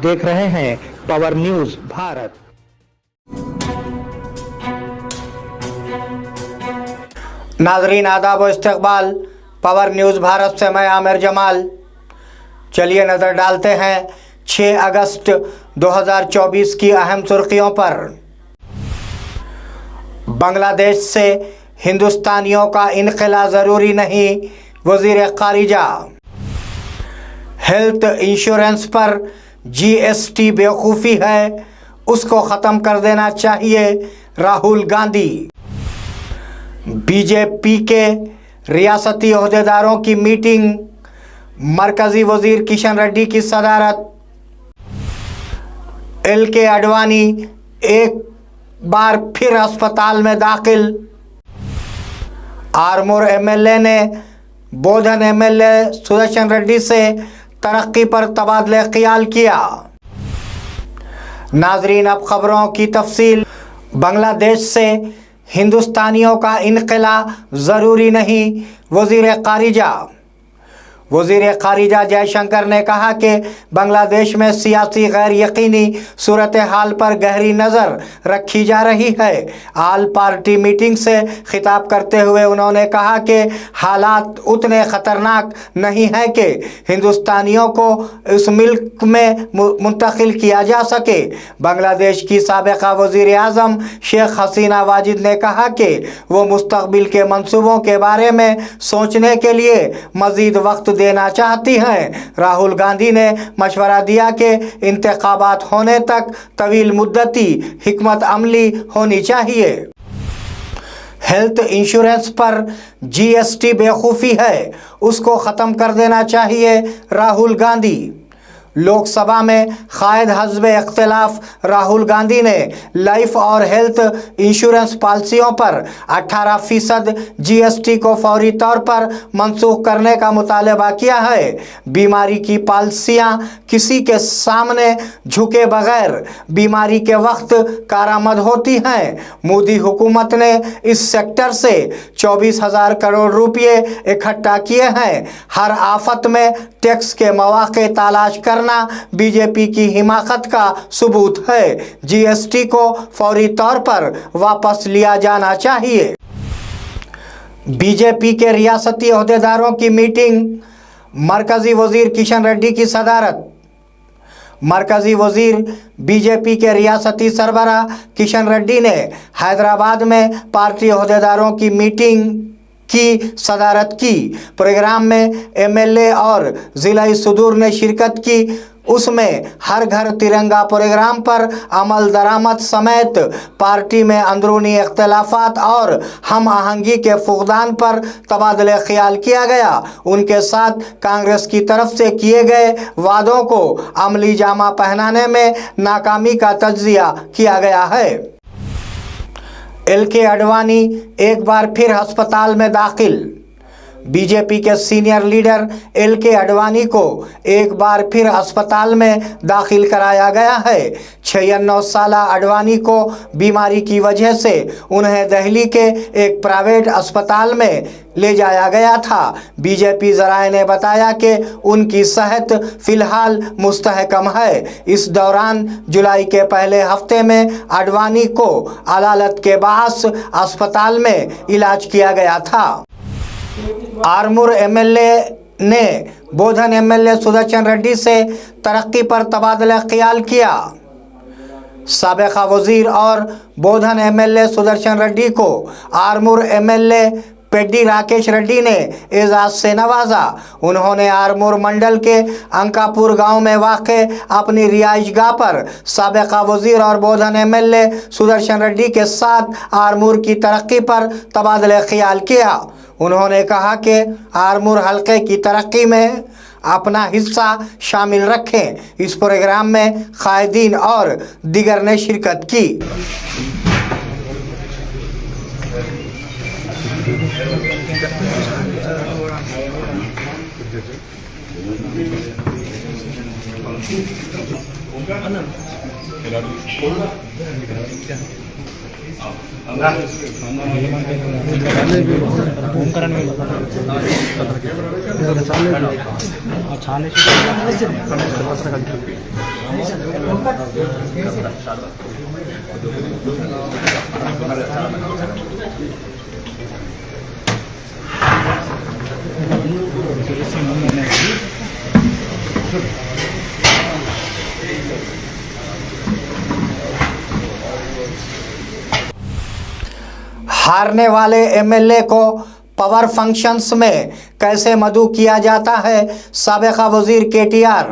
देख रहे हैं पावर न्यूज भारत। नाजरीन आदाब व इस्तकबाल, पावर न्यूज़ भारत से मैं आमिर जमाल। चलिए नज़र डालते हैं 6 अगस्त 2024 की अहम सुर्खियों पर। बांग्लादेश से हिंदुस्तानियों का इनखला ज़रूरी नहीं, वज़ीर ख़ारिजा। हेल्थ इंश्योरेंस पर GST बेवकूफ़ी है, उसको ख़त्म कर देना चाहिए, राहुल गांधी। बीजेपी के रियासती ओहदेदारों की मीटिंग, मरकज़ी वज़ीर किशन रेड्डी की सदारत। LK आडवाणी एक बार फिर अस्पताल में दाखिल। आरमूर MLA ने बोधन MLA सुदर्शन रेड्डी से तरक्की पर तबादले ख्याल किया। नाजरीन अब खबरों की तफसील। बांग्लादेश से हिंदुस्तानियों का इनखला ज़रूरी नहीं, वज़ीर ख़ारिजा। वज़ीर ख़ारिजा जयशंकर ने कहा कि बांग्लादेश में सियासी गैर यकीनी सूरत हाल पर गहरी नज़र रखी जा रही है। आल पार्टी मीटिंग से खिताब करते हुए उन्होंने कहा कि हालात उतने ख़तरनाक नहीं हैं कि हिंदुस्तानियों को इस मुल्क में मुंतकिल किया जा सके। बांग्लादेश की साबिक़ा वज़ीर आज़म शेख हसीना वाजिद ने कहा कि वो मुस्तक़बिल के मंसूबों के बारे में सोचने के लिए मज़ीद वक्त देना चाहती हैं। राहुल गांधी ने मशवरा दिया कि इंतखाबात होने तक तवील मुद्दती हिकमत अमली होनी चाहिए। हेल्थ इंश्योरेंस पर GST बेवकूफ़ी है, उसको ख़त्म कर देना चाहिए, राहुल गांधी। लोकसभा में कायद हज़्ब इख्तिलाफ राहुल गांधी ने लाइफ और हेल्थ इंश्योरेंस पॉलिसियों पर 18% GST को फौरी तौर पर मनसूख करने का मुतालबा किया है। बीमारी की पॉलिसियां किसी के सामने झुके बगैर बीमारी के वक्त कारामद होती हैं। मोदी हुकूमत ने इस सेक्टर से 24,000 करोड़ रुपये इकट्ठा किए हैं। हर आफत में टैक्स के मौके तलाश करना बीजेपी की हिमाकत का सबूत है। GST को फौरी तौर पर वापस लिया जाना चाहिए। बीजेपी के रियासती ओहदेदारों की मीटिंग, मरकज़ी वज़ीर किशन रेड्डी की सदारत। मरकज़ी वज़ीर बीजेपी के रियासती सरबराह किशन रेड्डी ने हैदराबाद में पार्टी ओहदेदारों की मीटिंग की सदारत की। प्रोग्राम में MLA और ज़िलाई सदूर ने शिरकत की। उसमें हर घर तिरंगा प्रोग्राम पर अमल दरामद समेत पार्टी में अंदरूनी इख्तिलाफात और हम आहंगी के फुक़दान पर तबादले ख्याल किया गया। उनके साथ कांग्रेस की तरफ से किए गए वादों को अमली जामा पहनाने में नाकामी का तज्ज़िया किया गया है। LK आडवाणी एक बार फिर अस्पताल में दाखिल। बीजेपी के सीनियर लीडर LK आडवाणी को एक बार फिर अस्पताल में दाखिल कराया गया है। 96 साला आडवाणी को बीमारी की वजह से उन्हें दिल्ली के एक प्राइवेट अस्पताल में ले जाया गया था। बीजेपी ज़राए ने बताया कि उनकी सेहत फ़िलहाल मुस्तहकम है। इस दौरान जुलाई के पहले हफ्ते में आडवाणी को अदालत के बाहस अस्पताल में इलाज किया गया था। आरमूर MLA ने बोधन MLA सुदर्शन रेड्डी से तरक्की पर तबादला ख्याल किया। साबिक़ा वज़ीर और बोधन MLA सुदर्शन रेड्डी को आरमूर MLA पेड्डी राकेश रेड्डी ने एजाज़ से नवाजा। उन्होंने आरमूर मंडल के अंकापुर गांव में वाक़े अपनी रिहाइशगाह पर साबिक़ा वज़ीर और बोधन MLA सुदर्शन रेड्डी के साथ आरमूर की तरक्की पर तबादले ख्याल किया। उन्होंने कहा कि आरमूर हल्के की तरक्की में अपना हिस्सा शामिल रखें। इस प्रोग्राम में कायदीन और दीगर ने शिरकत की। हारने वाले एमएलए को पावर फंक्शंस में कैसे मदऊ किया जाता है। साबिका वजीर केटीआर।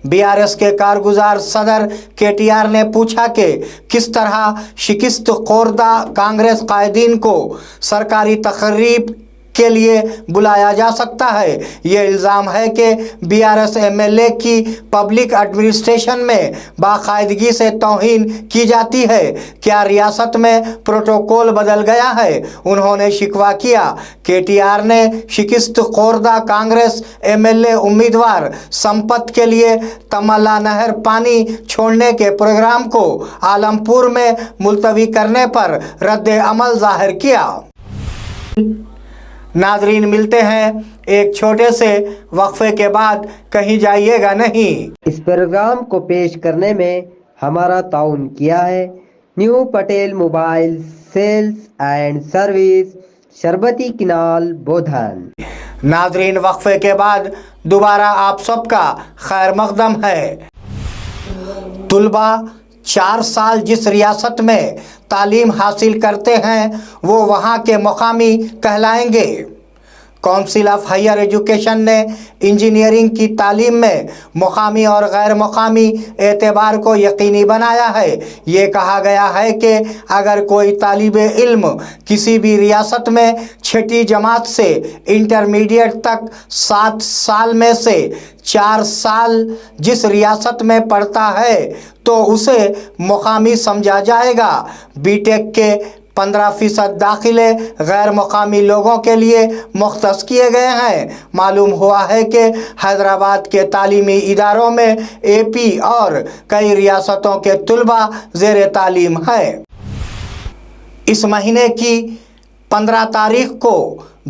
बीआरएस के कारगुजार सदर केटीआर ने पूछा कि किस तरह शिकस्त खोरदा कांग्रेस कायदीन को सरकारी तकरीब के लिए बुलाया जा सकता है। ये इल्ज़ाम है कि बीआरएस एमएलए की पब्लिक एडमिनिस्ट्रेशन में बाकायदगी से तौहीन की जाती है। क्या रियासत में प्रोटोकॉल बदल गया है। उन्होंने शिकवा किया। केटीआर ने शिकस्त खोरदा कांग्रेस एमएलए उम्मीदवार संपत के लिए तमला नहर पानी छोड़ने के प्रोग्राम को आलमपुर में मुलतवी करने पर रद्द अमल जाहिर किया। नाजरीन, मिलते हैं एक छोटे से वक्फे के बाद, कहीं जाइएगा नहीं। इस प्रोग्राम को पेश करने में हमारा ताउन किया है new Patel mobile sales and service, शरबती किनाल, बोधन। नाजरीन, वक्फे के बाद दोबारा आप सबका खैर मकदम है। तुलबा 4 साल जिस रियासत में तालीम हासिल करते हैं वो वहाँ के मुकामी कहलाएंगे। काउंसिल ऑफ हायर एजुकेशन ने इंजीनियरिंग की तालीम में मुकामी और गैर मुकामी एतबार को यकीनी बनाया है। ये कहा गया है कि अगर कोई तालिबे इल्म किसी भी रियासत में 6ठी जमात से इंटरमीडिएट तक 7 साल में से 4 साल जिस रियासत में पढ़ता है तो उसे मुकामी समझा जाएगा। बीटेक के 15% दाखिले गैर मुकामी लोगों के लिए मुख्तस किए गए हैं। मालूम हुआ है कि हैदराबाद के तालीमी इदारों में एपी और कई रियासतों के तुलबा ज़ेर तालीम है। इस महीने की 15 तारीख को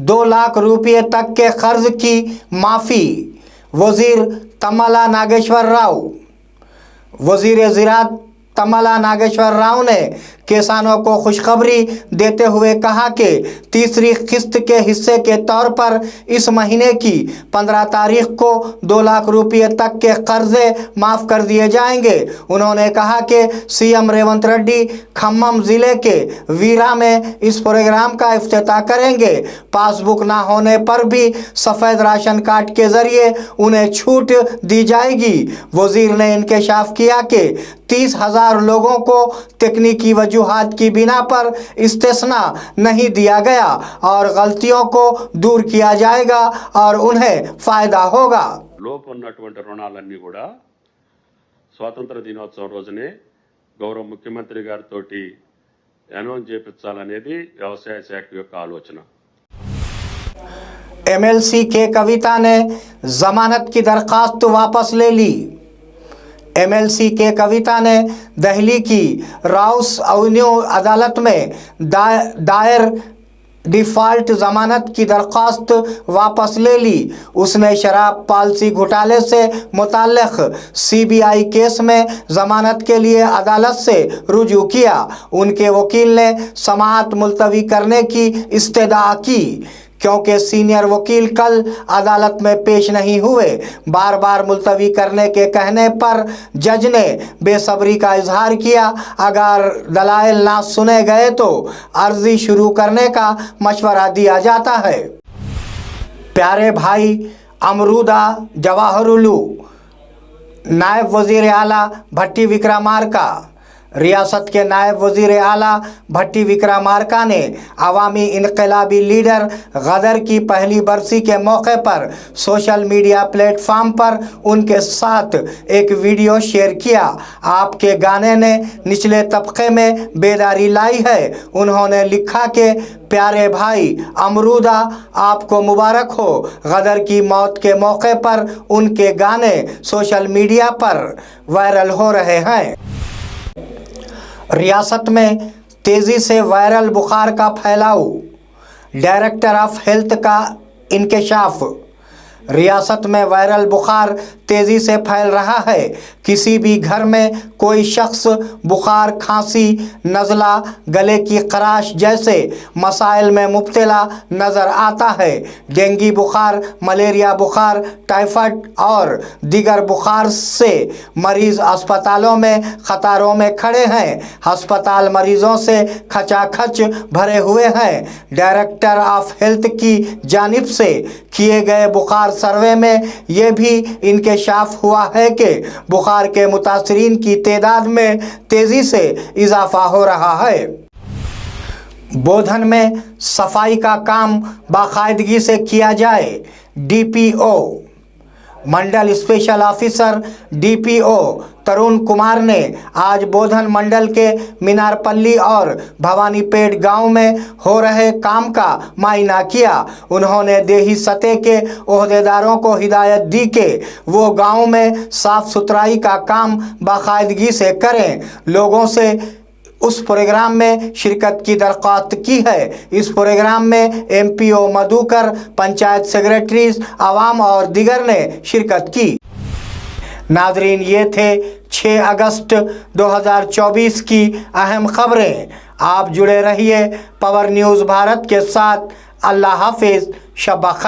2 लाख रुपये तक के कर्ज की माफ़ी। वज़ीर तमला नागेश्वर राव। वज़ीर ज़राअत तमला नागेश्वर राव ने किसानों को खुशखबरी देते हुए कहा कि तीसरी किस्त के हिस्से के तौर पर इस महीने की 15 तारीख को 2 लाख रुपये तक के कर्जे माफ़ कर दिए जाएंगे। उन्होंने कहा कि सीएम रेवंत रेड्डी खम्मम ज़िले के वीरा में इस प्रोग्राम का इफ्तिताह करेंगे। पासबुक ना होने पर भी सफ़ेद राशन कार्ड के ज़रिए उन्हें छूट दी जाएगी। वज़ीर ने इंकशाफ किया कि 30,000 लोगों को तकनीकी वजूहात की बिना पर इस्तिस्ना नहीं दिया गया और गलतियों को दूर किया जाएगा और उन्हें फ़ायदा होगा। లోపు ఉన్నటువంటి రుణాలన్నీ కూడా స్వాతంత్ర దినోత్సవం రోజునే గౌరవ ముఖ్యమంత్రి గారితో అనౌన్స్ చేయించాలనేది వ్యవసాయ శాఖ యొక్క ఆలోచన। एमएलसी के कविता ने जमानत की दरखास्त वापस ले ली। एमएलसी के कविता ने दिल्ली की राउस एवेन्यू अदालत में दायर डिफ़ॉल्ट ज़मानत की दरख्वास्त वापस ले ली। उसने शराब पॉलिसी घोटाले से मुताल्लिक़ सीबीआई केस में ज़मानत के लिए अदालत से रुजू किया। उनके वकील ने समाअत मुलतवी करने की इस्तदा की क्योंकि सीनियर वकील कल अदालत में पेश नहीं हुए। बार बार मुलतवी करने के कहने पर जज ने बेसब्री का इजहार किया। अगर दलाइल ना सुने गए तो अर्जी शुरू करने का मशवरा दिया जाता है। प्यारे भाई अमरूदा जवाहरुलू, नायब वज़ीर आला भट्टी विक्रमार्का। रियासत के नायब वज़ीर आला भट्टी विक्रमार्का ने अवामी इनकलाबी लीडर गदर की पहली बरसी के मौके पर सोशल मीडिया प्लेटफार्म पर उनके साथ एक वीडियो शेयर किया। आपके गाने ने निचले तबके में बेदारी लाई है। उन्होंने लिखा कि प्यारे भाई अमरूदा, आपको मुबारक हो। गदर की मौत के मौके पर उनके गाने सोशल मीडिया पर वायरल हो रहे हैं। रियासत में तेजी से वायरल बुखार का फैलाव, डायरेक्टर ऑफ हेल्थ का इंकशाफ। रियासत में वायरल बुखार तेज़ी से फैल रहा है। किसी भी घर में कोई शख्स बुखार, खांसी, नज़ला, गले की खराश जैसे मसाइल में मुब्तला नज़र आता है। डेंगू बुखार, मलेरिया बुखार, टाइफाइड और दीगर बुखार से मरीज़ अस्पतालों में कतारों में खड़े हैं। अस्पताल मरीज़ों से खचाखच भरे हुए हैं। डायरेक्टर ऑफ हेल्थ की जानिब से किए गए बुखार सर्वे में यह भी इंकशाफ हुआ है कि बुखार के मुतासरीन की तादाद में तेज़ी से इजाफा हो रहा है। बोधन में सफाई का काम बाकायदगी से किया जाए। डीपीओ मंडल स्पेशल ऑफिसर डीपीओ तरुण कुमार ने आज बोधन मंडल के मीनारपल्ली और भवानीपेट गांव में हो रहे काम का मायना किया। उन्होंने देही सतह के ओहदेदारों को हिदायत दी कि वो गांव में साफ सुथराई का काम बाकायदगी से करें। लोगों से उस प्रोग्राम में शिरकत की दरख्वास्त की है। इस प्रोग्राम में एमपीओ मधुकर, पंचायत सेक्रेटरीज, आवाम और दीगर ने शिरकत की। नाजरीन, ये थे 6 अगस्त 2024 की अहम खबरें। आप जुड़े रहिए पावर न्यूज़ भारत के साथ। अल्लाह हाफिज़, शब खैर।